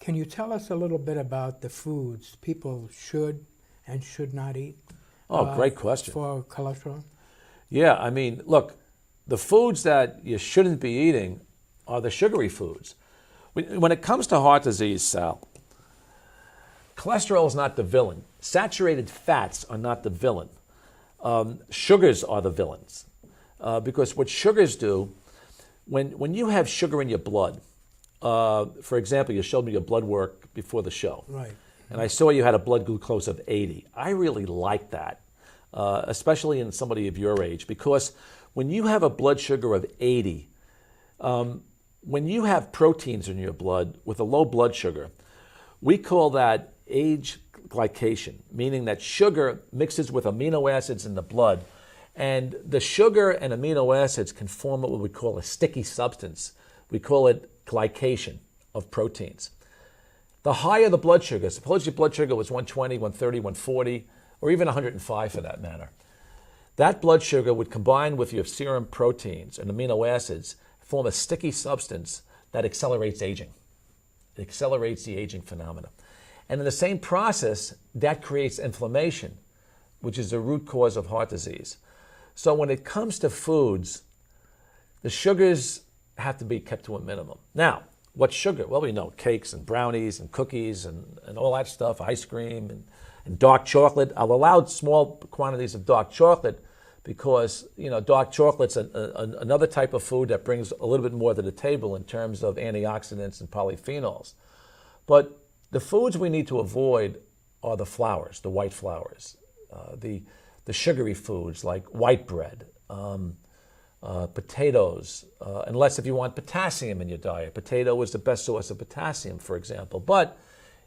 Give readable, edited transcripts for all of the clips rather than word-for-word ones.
Can you tell us a little bit about the foods people should and should not eat? Oh, great question. For cholesterol? Yeah, I mean, look, the foods that you shouldn't be eating are the sugary foods. When it comes to heart disease, Sal, cholesterol is not the villain. Saturated fats are not the villain. Sugars are the villains. Because what sugars do, when you have sugar in your blood, for example, you showed me your blood work before the show. Right. And I saw you had a blood glucose of 80. I really like that, especially in somebody of your age, because when you have a blood sugar of 80, when you have proteins in your blood with a low blood sugar, we call that age glycation, meaning that sugar mixes with amino acids in the blood, and the sugar and amino acids can form what we call a sticky substance. We call it glycation of proteins. The higher the blood sugar, suppose your blood sugar was 120, 130, 140, or even 105 for that matter, that blood sugar would combine with your serum proteins and amino acids, form a sticky substance that accelerates aging. It accelerates the aging phenomena. And in the same process, that creates inflammation, which is the root cause of heart disease. So when it comes to foods, the sugars have to be kept to a minimum. Now, what's sugar? Well, we know cakes and brownies and cookies and all that stuff, ice cream and dark chocolate. I'll allow small quantities of dark chocolate because, you know, dark chocolate's another type of food that brings a little bit more to the table in terms of antioxidants and polyphenols. But the foods we need to avoid are the flours, the white flours, the sugary foods like white bread, potatoes, unless if you want potassium in your diet. Potato is the best source of potassium, for example, but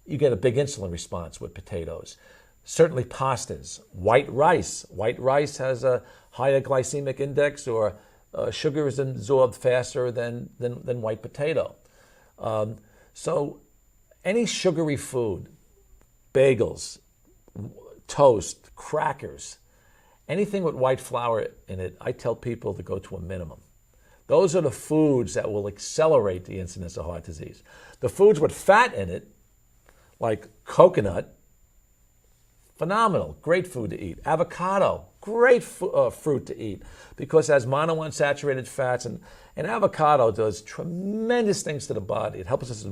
you get a big insulin response with potatoes. Certainly pastas, white rice. White rice has a higher glycemic index, or sugar is absorbed faster than white potato. So any sugary food, bagels, toast, crackers, anything with white flour in it, I tell people to go to a minimum. Those are the foods that will accelerate the incidence of heart disease. The foods with fat in it, like coconut, phenomenal, great food to eat. Avocado, great fruit to eat because it has monounsaturated fats, and avocado does tremendous things to the body. It helps us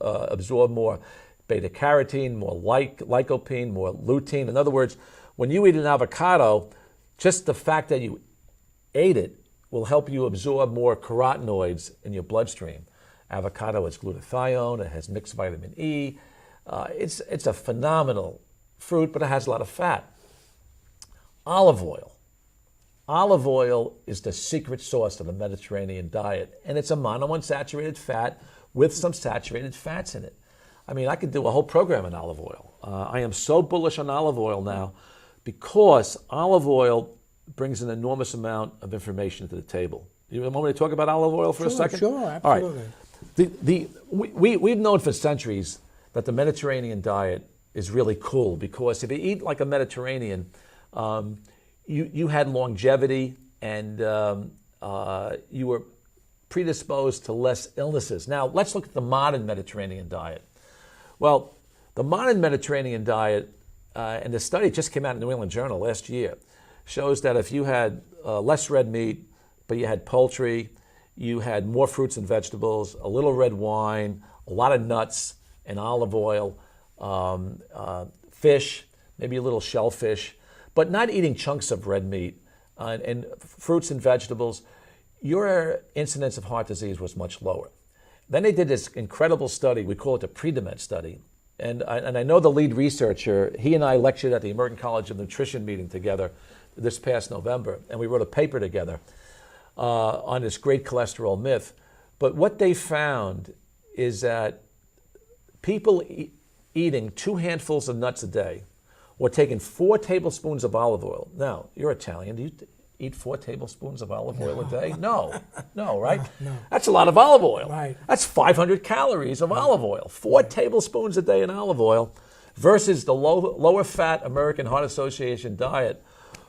absorb more beta-carotene, more lycopene, more lutein. In other words, when you eat an avocado, just the fact that you ate it will help you absorb more carotenoids in your bloodstream. Avocado has glutathione, it has mixed vitamin E. It's a phenomenal fruit, but it has a lot of fat. Olive oil. Olive oil is the secret sauce of the Mediterranean diet, and it's a monounsaturated fat with some saturated fats in it. I mean, I could do a whole program on olive oil. I am so bullish on olive oil now because olive oil brings an enormous amount of information to the table. You want me to talk about olive oil for a second? Sure, absolutely. All right. We've known for centuries that the Mediterranean diet is really cool because if you eat like a Mediterranean, you had longevity and you were predisposed to less illnesses. Now, let's look at the modern Mediterranean diet. Well, the modern Mediterranean diet, and the study just came out in the New England Journal last year, shows that if you had less red meat, but you had poultry, you had more fruits and vegetables, a little red wine, a lot of nuts and olive oil, fish, maybe a little shellfish, but not eating chunks of red meat and fruits and vegetables, your incidence of heart disease was much lower. Then they did this incredible study, we call it the Predemed study, and I know the lead researcher, he and I lectured at the American College of Nutrition meeting together this past November, and we wrote a paper together on this great cholesterol myth. But what they found is that people eating 2 handfuls of nuts a day or taking 4 tablespoons of olive oil. Now, you're Italian. Do you eat 4 tablespoons of olive oil a day? No, right? No. That's a lot of olive oil. Right. That's 500 calories of olive oil. 4 tablespoons a day in olive oil versus the lower fat American Heart Association diet.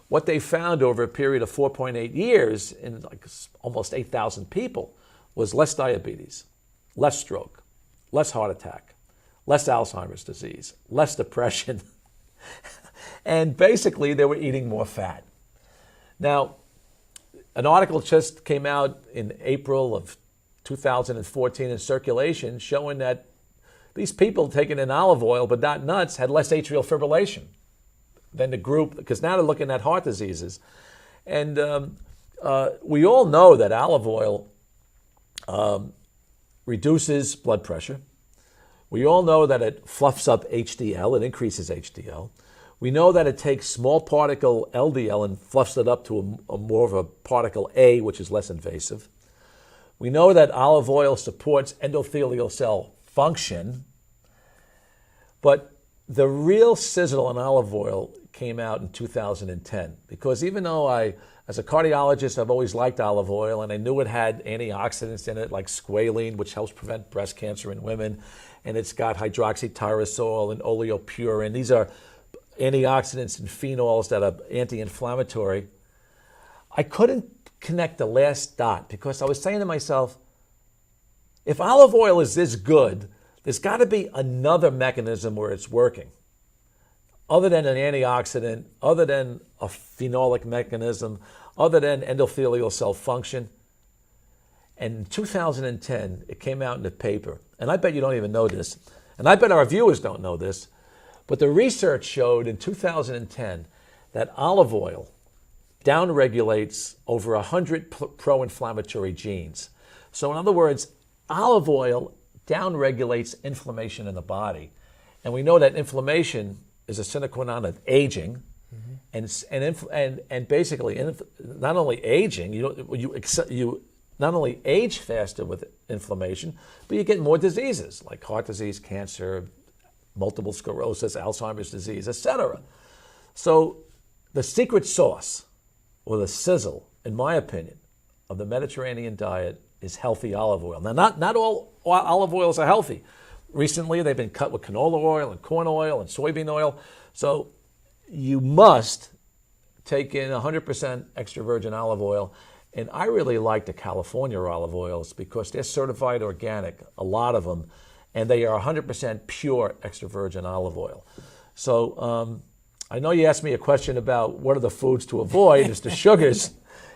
What they found over a period of 4.8 years in like almost 8,000 people was less diabetes, less stroke, less heart attack, less Alzheimer's disease, less depression, and basically they were eating more fat. Now, an article just came out in April of 2014 in Circulation showing that these people taking in olive oil but not nuts had less atrial fibrillation than the group, because now they're looking at heart diseases. And we all know that olive oil reduces blood pressure. We all know that it fluffs up HDL, it increases HDL. We know that it takes small particle LDL and fluffs it up to a more of a particle A, which is less invasive. We know that olive oil supports endothelial cell function, but the real sizzle in olive oil came out in 2010, because even though as a cardiologist, I've always liked olive oil, and I knew it had antioxidants in it like squalene, which helps prevent breast cancer in women, and it's got hydroxytyrosol and oleopurin. These are antioxidants and phenols that are anti-inflammatory. I couldn't connect the last dot, because I was saying to myself, if olive oil is this good, there's got to be another mechanism where it's working, other than an antioxidant, other than a phenolic mechanism, other than endothelial cell function. And in 2010, it came out in the paper, and I bet you don't even know this, and I bet our viewers don't know this, but the research showed in 2010 that olive oil downregulates over 100 pro-inflammatory genes. So in other words, olive oil downregulates inflammation in the body. And we know that inflammation is a sine qua non of aging. And basically, not only aging, you not only age faster with inflammation, but you get more diseases like heart disease, cancer, multiple sclerosis, Alzheimer's disease, etc. So the secret sauce, or the sizzle, in my opinion, of the Mediterranean diet is healthy olive oil. Now, not all olive oils are healthy. Recently, they've been cut with canola oil and corn oil and soybean oil. So you must take in 100% extra virgin olive oil. And I really like the California olive oils because they're certified organic, a lot of them, and they are 100% pure extra virgin olive oil. So I know you asked me a question about what are the foods to avoid, it's the sugars,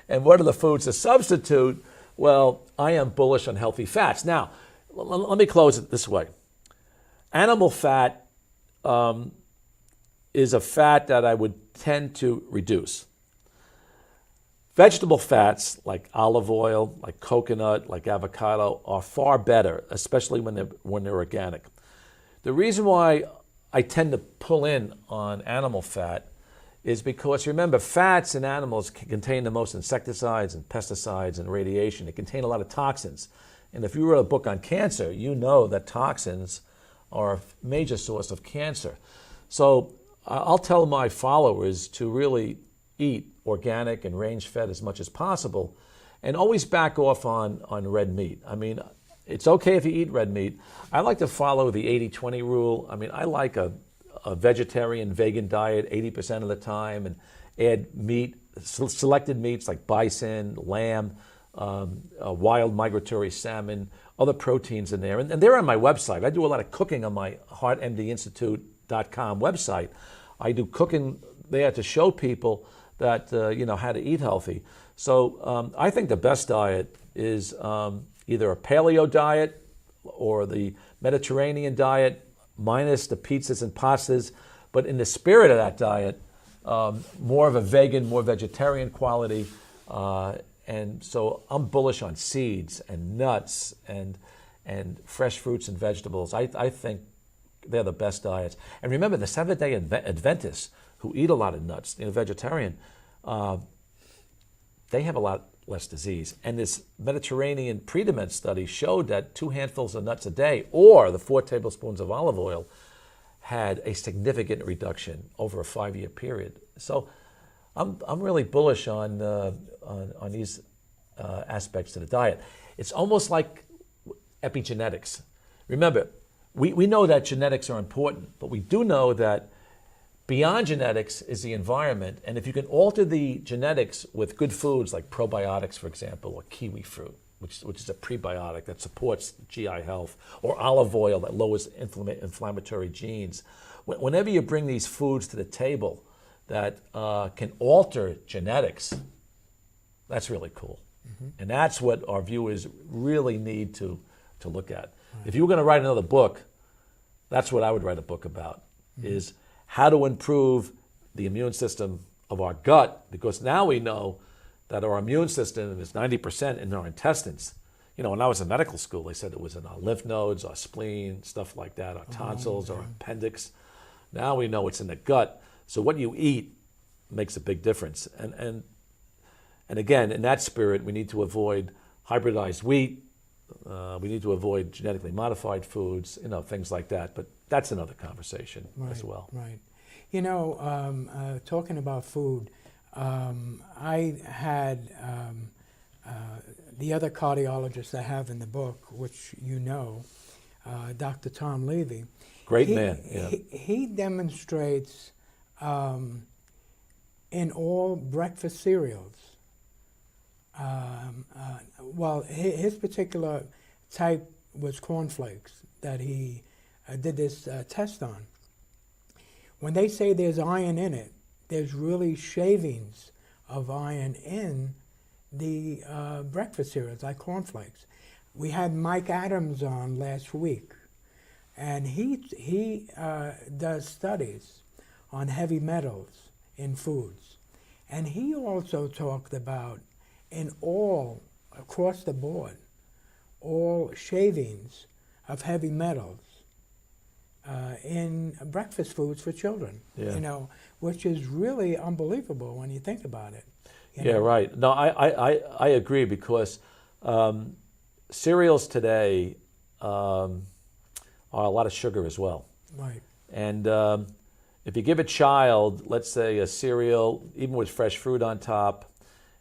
and what are the foods to substitute. Well, I am bullish on healthy fats. Now, let me close it this way. Animal fat is a fat that I would tend to reduce. Vegetable fats like olive oil, like coconut, like avocado are far better, especially when they're organic. The reason why I tend to pull in on animal fat is because, remember, fats in animals contain the most insecticides and pesticides and radiation. They contain a lot of toxins. And if you wrote a book on cancer, you know that toxins are a major source of cancer. So I'll tell my followers to really eat organic and range-fed as much as possible, and always back off on red meat. I mean, it's okay if you eat red meat. I like to follow the 80-20 rule. I mean, I like a vegetarian, vegan diet 80% of the time, and add meat, selected meats like bison, lamb, wild migratory salmon, other proteins in there. And they're on my website. I do a lot of cooking on my heartmdinstitute.com website. I do cooking there to show people that, how to eat healthy. So I think the best diet is either a paleo diet or the Mediterranean diet, minus the pizzas and pastas, but in the spirit of that diet, more of a vegan, more vegetarian quality. And so I'm bullish on seeds and nuts and fresh fruits and vegetables. I think they're the best diets. And remember, the Seventh-day Adventists who eat a lot of nuts, vegetarian, they have a lot less disease. And this Mediterranean prediment study showed that 2 handfuls of nuts a day, or the 4 tablespoons of olive oil, had a significant reduction over a 5-year period. So I'm really bullish on these aspects of the diet. It's almost like epigenetics. Remember, we know that genetics are important, but we do know that beyond genetics is the environment. And if you can alter the genetics with good foods like probiotics, for example, or kiwi fruit, which is a prebiotic that supports GI health, or olive oil that lowers inflammatory genes. Whenever you bring these foods to the table that can alter genetics, that's really cool. And that's what our viewers really need to look at. If you were going to write another book, that's what I would write a book about, is how to improve the immune system of our gut, because now we know that our immune system is 90% in our intestines. You know, when I was in medical school, they said it was in our lymph nodes, our spleen, stuff like that, our tonsils, our appendix. Now we know it's in the gut. So what you eat makes a big difference. And again, in that spirit, we need to avoid hybridized wheat. We need to avoid genetically modified foods, you know, things like that. But that's another conversation as well. Right. You know, talking about food, I had the other cardiologist I have in the book, which you know, Dr. Tom Levy. Great man. Yeah. He demonstrates in all breakfast cereals. Well, his particular type was cornflakes that he did this test on. When they say there's iron in it, there's really shavings of iron in the breakfast cereals, like cornflakes. We had Mike Adams on last week, and he does studies on heavy metals in foods. And he also talked about across the board, all shavings of heavy metals in breakfast foods for children, you know, which is really unbelievable when you think about it. Yeah, right. No, I agree, because cereals today are a lot of sugar as well. Right. And if you give a child, let's say, a cereal, even with fresh fruit on top,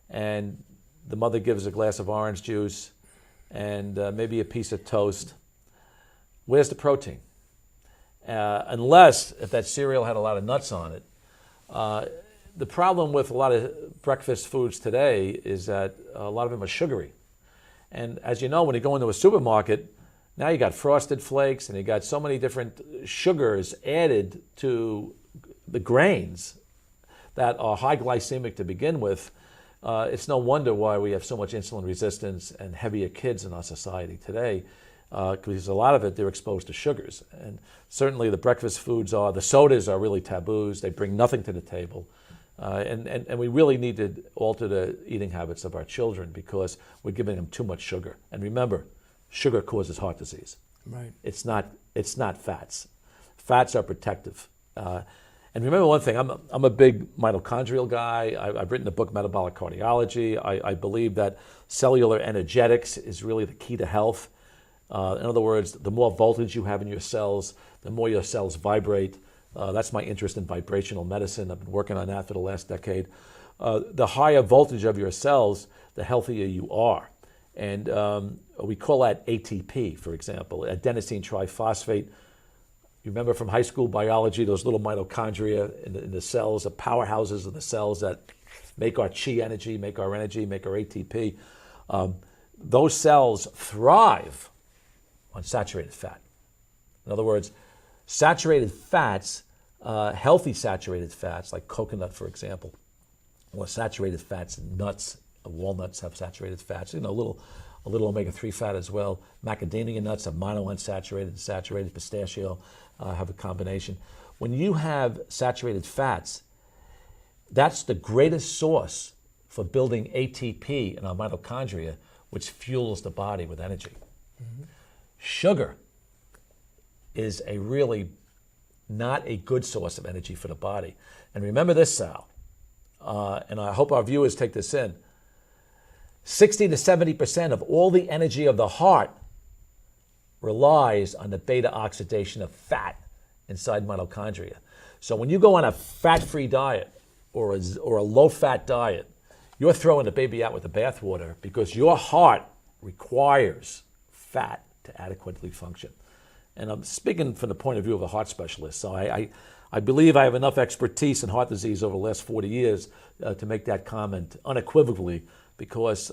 and the mother gives a glass of orange juice and maybe a piece of toast, where's the protein? Unless if that cereal had a lot of nuts on it. The problem with a lot of breakfast foods today is that a lot of them are sugary. And as you know, when you go into a supermarket, now you got Frosted Flakes and you got so many different sugars added to the grains that are high glycemic to begin with. It's no wonder why we have so much insulin resistance and heavier kids in our society today, because a lot of it, they're exposed to sugars. And certainly the breakfast foods the sodas are really taboos. They bring nothing to the table. And we really need to alter the eating habits of our children, because we're giving them too much sugar. And remember, sugar causes heart disease. Right. It's not fats. Fats are protective. And remember one thing, I'm a big mitochondrial guy. I've written a book, Metabolic Cardiology. I believe that cellular energetics is really the key to health. In other words, the more voltage you have in your cells, the more your cells vibrate. That's my interest in vibrational medicine. I've been working on that for the last decade. The higher voltage of your cells, the healthier you are. And we call that ATP, for example, adenosine triphosphate. You remember from high school biology, those little mitochondria in the cells, the powerhouses of the cells that make our chi energy, make our energy, make our ATP. Those cells thrive on saturated fat. In other words, saturated fats, healthy saturated fats, like coconut, for example, or saturated fats in nuts, walnuts have saturated fats, you know, a little omega-3 fat as well. Macadamia nuts are monounsaturated and saturated. Pistachio have a combination. When you have saturated fats, that's the greatest source for building ATP in our mitochondria, which fuels the body with energy. Mm-hmm. Sugar is a really not a good source of energy for the body. And remember this, Sal, and I hope our viewers take this in, 60 to 70% of all the energy of the heart relies on the beta oxidation of fat inside mitochondria. So when you go on a fat-free diet or a low-fat diet, you're throwing the baby out with the bathwater, because your heart requires fat to adequately function. And I'm speaking from the point of view of a heart specialist. So I believe I have enough expertise in heart disease over the last 40 years to make that comment unequivocally, because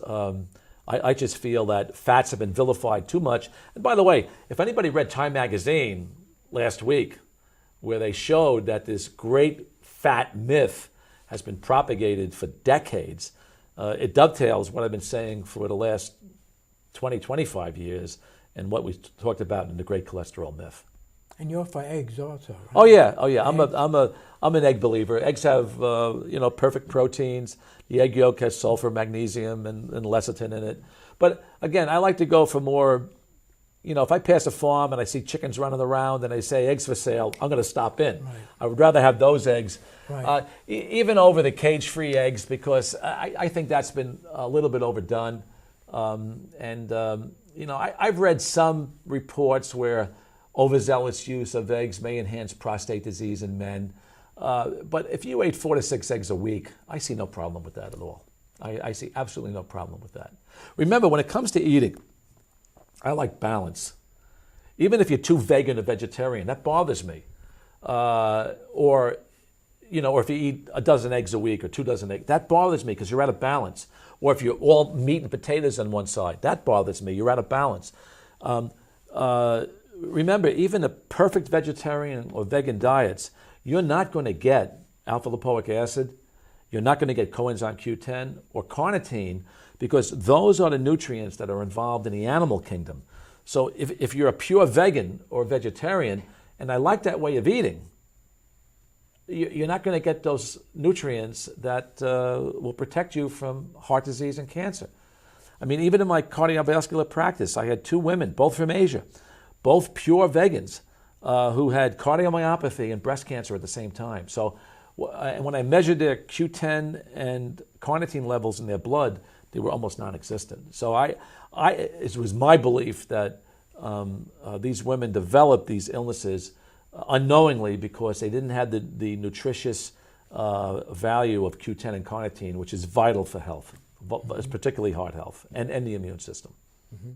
I just feel that fats have been vilified too much. And by the way, if anybody read Time magazine last week, where they showed that this great fat myth has been propagated for decades, it dovetails what I've been saying for the last 20, 25 years and what we talked about in the great cholesterol myth. And you're for eggs also, right? Oh yeah. I'm an egg believer. Eggs have perfect proteins. The egg yolk has sulfur, magnesium, and lecithin in it. But again, I like to go for more. If I pass a farm and I see chickens running around and they say eggs for sale, I'm going to stop in. Right. I would rather have those eggs, Right. even over the cage-free eggs, because I think that's been a little bit overdone. I've read some reports where overzealous use of eggs may enhance prostate disease in men. But if you ate 4 to 6 eggs a week, I see no problem with that at all. I see absolutely no problem with that. Remember, when it comes to eating, I like balance. Even if you're too vegan or vegetarian, that bothers me. Or if you eat a dozen eggs a week or 2 dozen eggs, that bothers me because you're out of balance. Or if you're all meat and potatoes on one side, that bothers me. You're out of balance. Remember, even a perfect vegetarian or vegan diets, you're not going to get alpha-lipoic acid, you're not going to get coenzyme Q10 or carnitine, because those are the nutrients that are involved in the animal kingdom. So if you're a pure vegan or vegetarian, and I like that way of eating, you're not going to get those nutrients that will protect you from heart disease and cancer. I mean, even in my cardiovascular practice, I had 2 women, both from Asia, both pure vegans, who had cardiomyopathy and breast cancer at the same time. So when I measured their Q10 and carnitine levels in their blood, they were almost non-existent. So it was my belief that these women developed these illnesses unknowingly because they didn't have the nutritious value of Q10 and carnitine, which is vital for health, particularly heart health and the immune system. Mm-hmm.